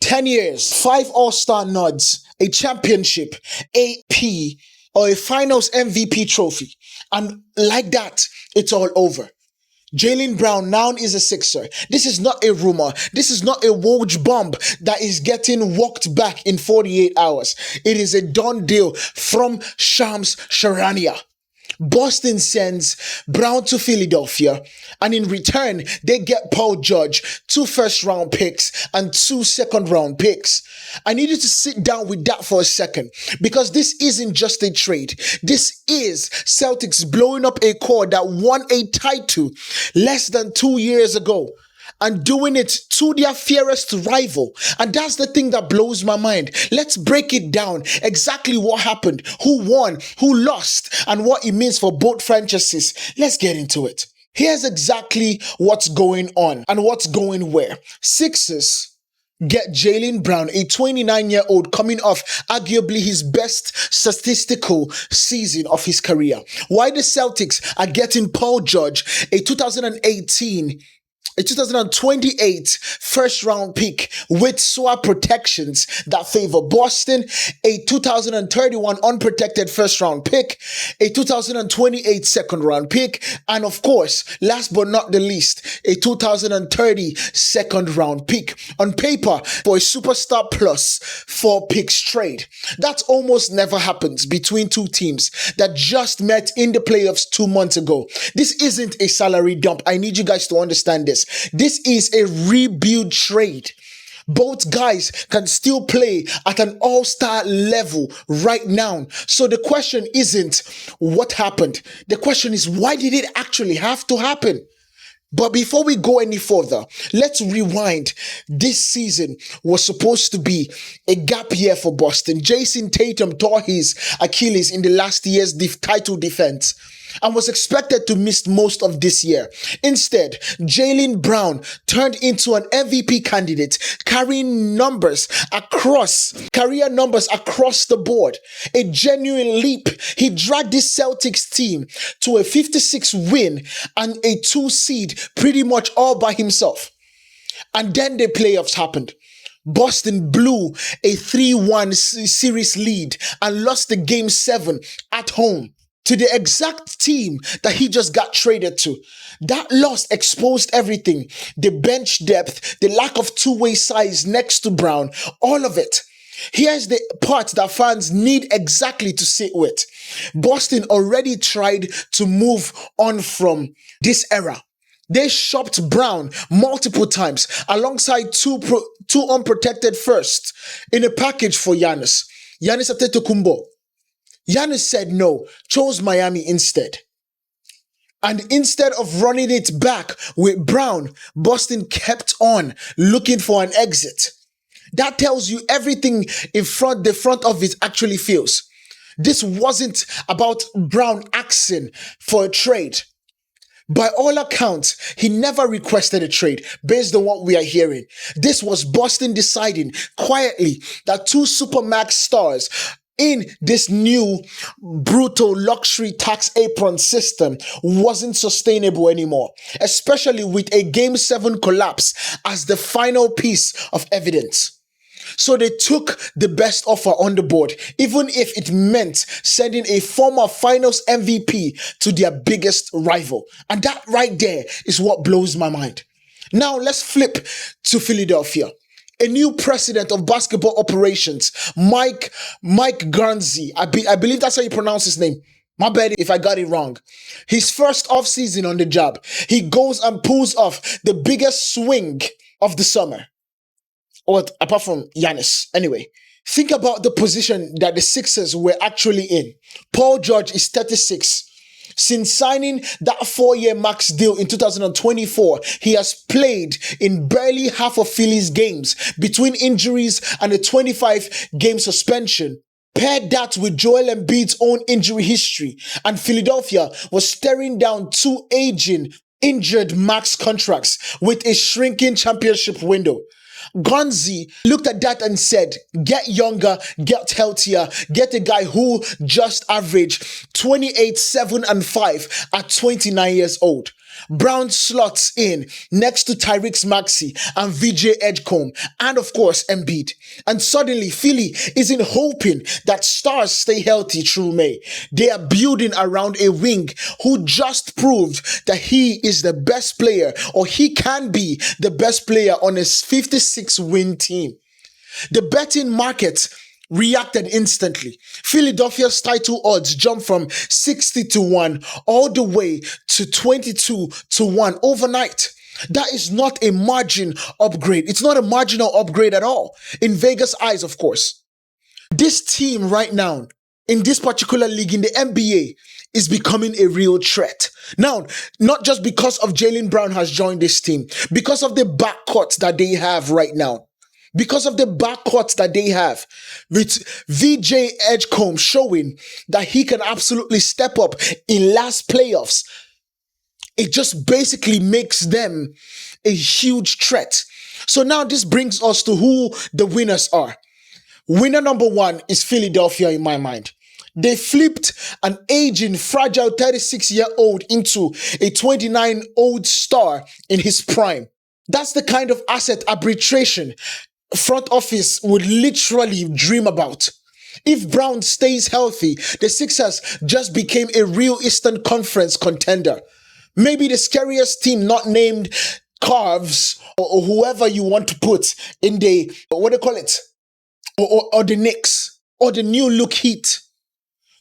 10 years, 5 All-Star nods, a championship, AP, or a Finals MVP trophy. And like that, it's all over. Jaylen Brown now is a Sixer. This is not a rumor. This is not a Woj bomb that is getting walked back in 48 hours. It is a done deal from Shams Charania. Boston sends Brown to Philadelphia, and in return, they get Paul George, 2 first-round picks and 2 second-round picks. I need you to sit down with that for a second, because this isn't just a trade. This is Celtics blowing up a core that won a title less than 2 years ago, and doing it to their fiercest rival. And that's the thing that blows my mind. Let's break it down. Exactly what happened, who won, who lost, and what it means for both franchises. Let's get into it. Here's exactly what's going on and what's going where. Sixers get Jaylen Brown, a 29-year-old coming off arguably his best statistical season of his career. While the Celtics are getting Paul George, a 2028 first-round pick with SWA protections that favor Boston, a 2031 unprotected first-round pick, a 2028 second-round pick, and of course, last but not the least, a 2030 second-round pick. On paper, for a superstar plus 4 picks trade. That almost never happens between two teams that just met in the playoffs 2 months ago. This isn't a salary dump. I need you guys to understand this. This is a rebuild trade. Both guys can still play at an all-star level right now. So the question isn't what happened. The question is, why did it actually have to happen? But before we go any further, let's rewind. This season was supposed to be a gap year for Boston. Jason Tatum tore his Achilles in the last year's title defense and was expected to miss most of this year. Instead, Jaylen Brown turned into an MVP candidate, carrying career numbers across the board. A genuine leap. He dragged this Celtics team to a 56 win and a 2 seed pretty much all by himself. And then the playoffs happened. Boston blew a 3-1 series lead and lost the game 7 at home to the exact team that he just got traded to. That loss exposed everything. The bench depth, the lack of two-way size next to Brown, all of it. Here's the part that fans need exactly to sit with. Boston already tried to move on from this era. They shopped Brown multiple times alongside two unprotected firsts in a package for Giannis Antetokounmpo. Giannis said no, chose Miami instead. And instead of running it back with Brown, Boston kept on looking for an exit. That tells you everything the front of it actually feels. This wasn't about Brown asking for a trade. By all accounts, he never requested a trade based on what we are hearing. This was Boston deciding quietly that 2 Supermax stars in this new brutal luxury tax apron system wasn't sustainable anymore, especially with a Game 7 collapse as the final piece of evidence. So they took the best offer on the board, even if it meant sending a former Finals MVP to their biggest rival. And that right there is what blows my mind. Now let's flip to Philadelphia. A new president of basketball operations, Mike Gansey. I believe that's how you pronounce his name. My bad if I got it wrong. His first offseason on the job, he goes and pulls off the biggest swing of the summer. Or apart from Giannis. Anyway, think about the position that the Sixers were actually in. Paul George is 36. Since signing that 4-year max deal in 2024, he has played in barely half of Philly's games between injuries and a 25-game suspension. Paired that with Joel Embiid's own injury history, and Philadelphia was staring down 2 injured max contracts with a shrinking championship window. Gansey looked at that and said, get younger, get healthier, get a guy who just averaged 28, 7, and 5 at 29 years old. Brown slots in next to Tyrese Maxey and VJ Edgecombe, and of course Embiid. And suddenly Philly isn't hoping that stars stay healthy through May. They are building around a wing who just proved that he is the best player, or he can be the best player on a 56-win team. The betting market reacted instantly. Philadelphia's title odds jumped from 60-1 all the way to 22-1 overnight. That is not a margin upgrade. It's not a marginal upgrade at all. In Vegas' eyes, of course. This team right now, in this particular league, in the NBA, is becoming a real threat. Now, not just because of Jaylen Brown has joined this team, because of the backcourt that they have right now. Because of the backcourt that they have, with VJ Edgecombe showing that he can absolutely step up in last playoffs, it just basically makes them a huge threat. So now this brings us to who the winners are. Winner number one is Philadelphia in my mind. They flipped an aging, fragile 36-year-old into a 29-old star in his prime. That's the kind of asset arbitration front office would literally dream about. If Brown stays healthy, the Sixers just became a real Eastern Conference contender. Maybe the scariest team not named Cavs or whoever you want to put in the, what do you call it? Or the Knicks or the new look Heat.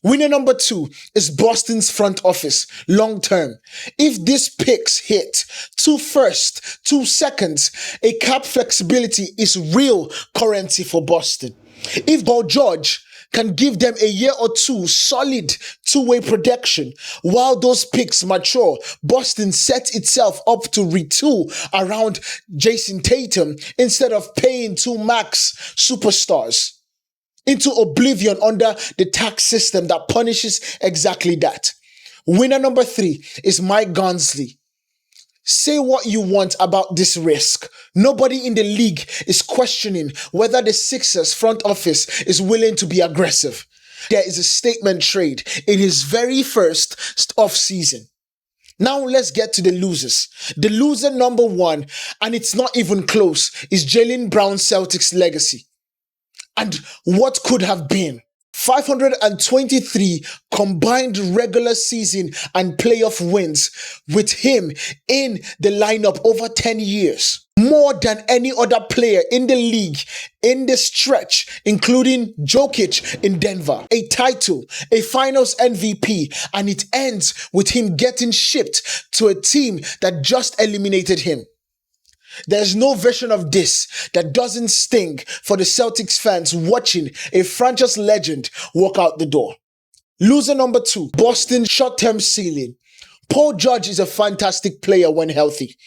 Winner number two is Boston's front office, long term. If these picks hit, 2 firsts, 2 seconds, a cap flexibility is real currency for Boston. If Paul George can give them a year or two solid two-way protection, while those picks mature, Boston sets itself up to retool around Jason Tatum instead of paying 2 max superstars into oblivion under the tax system that punishes exactly that. Winner number 3 is Mike Gansey. Say what you want about this risk. Nobody in the league is questioning whether the Sixers front office is willing to be aggressive. There is a statement trade in his very first offseason. Now let's get to the losers. The loser number 1, and it's not even close, is Jaylen Brown Celtics legacy. And what could have been? 523 combined regular season and playoff wins with him in the lineup over 10 years. More than any other player in the league in this stretch, including Jokic in Denver. A title, a finals MVP, and it ends with him getting shipped to a team that just eliminated him. There's no version of this that doesn't sting for the Celtics fans watching a franchise legend walk out the door. Loser number 2, Boston short-term ceiling. Paul George is a fantastic player when healthy,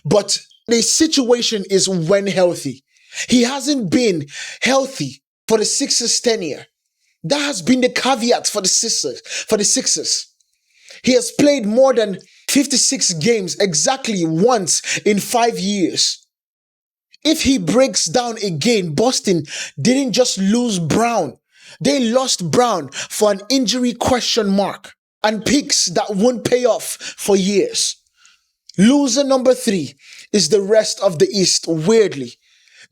but the situation is when healthy. He hasn't been healthy for the Sixers' tenure. That has been the caveat for the Sixers. He has played more than 56 games exactly once in 5 years. If he breaks down again, Boston didn't just lose Brown. They lost Brown for an injury question mark and picks that won't pay off for years. Loser number 3 is the rest of the East, weirdly.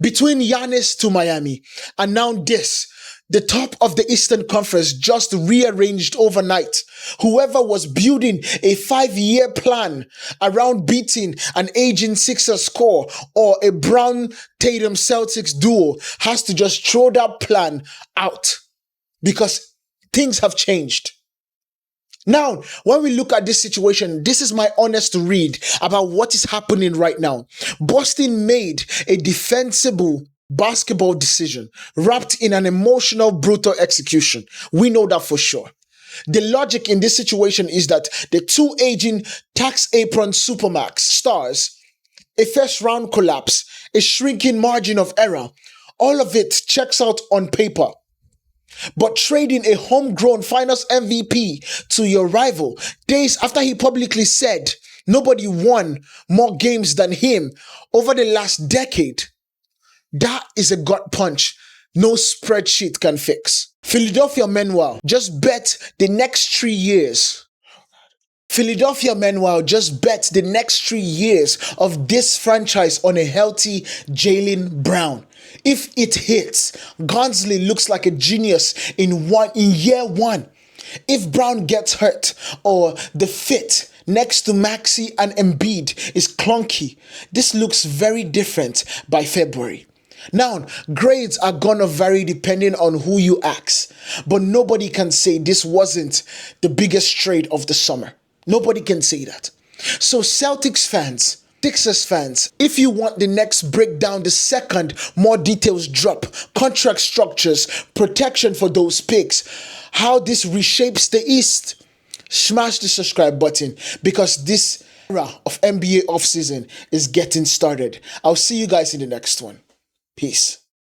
Between Giannis to Miami and now this, the top of the Eastern Conference just rearranged overnight. Whoever was building a 5-year plan around beating an aging Sixers core or a Brown-Tatum Celtics duo has to just throw that plan out because things have changed. Now, when we look at this situation, this is my honest read about what is happening right now. Boston made a defensible basketball decision wrapped in an emotional, brutal execution. We know that for sure. The logic in this situation is that the 2 aging tax apron supermax stars, a first round collapse, a shrinking margin of error, all of it checks out on paper. But trading a homegrown finals MVP to your rival days after he publicly said nobody won more games than him over the last decade, that is a gut punch no spreadsheet can fix. Philadelphia, meanwhile, just bet the next 3 years Philadelphia, meanwhile, just bet the next 3 years of this franchise on a healthy Jaylen Brown. If it hits, Gansey looks like a genius in year one. If Brown gets hurt or the fit next to Maxey and Embiid is clunky, this looks very different by February. Now, grades are gonna vary depending on who you ask, but nobody can say this wasn't the biggest trade of the summer. Nobody can say that. So Celtics fans, Sixers fans, if you want the next breakdown, the second more details drop, contract structures, protection for those picks, how this reshapes the East, smash the subscribe button because this era of NBA offseason is getting started. I'll see you guys in the next one. Peace.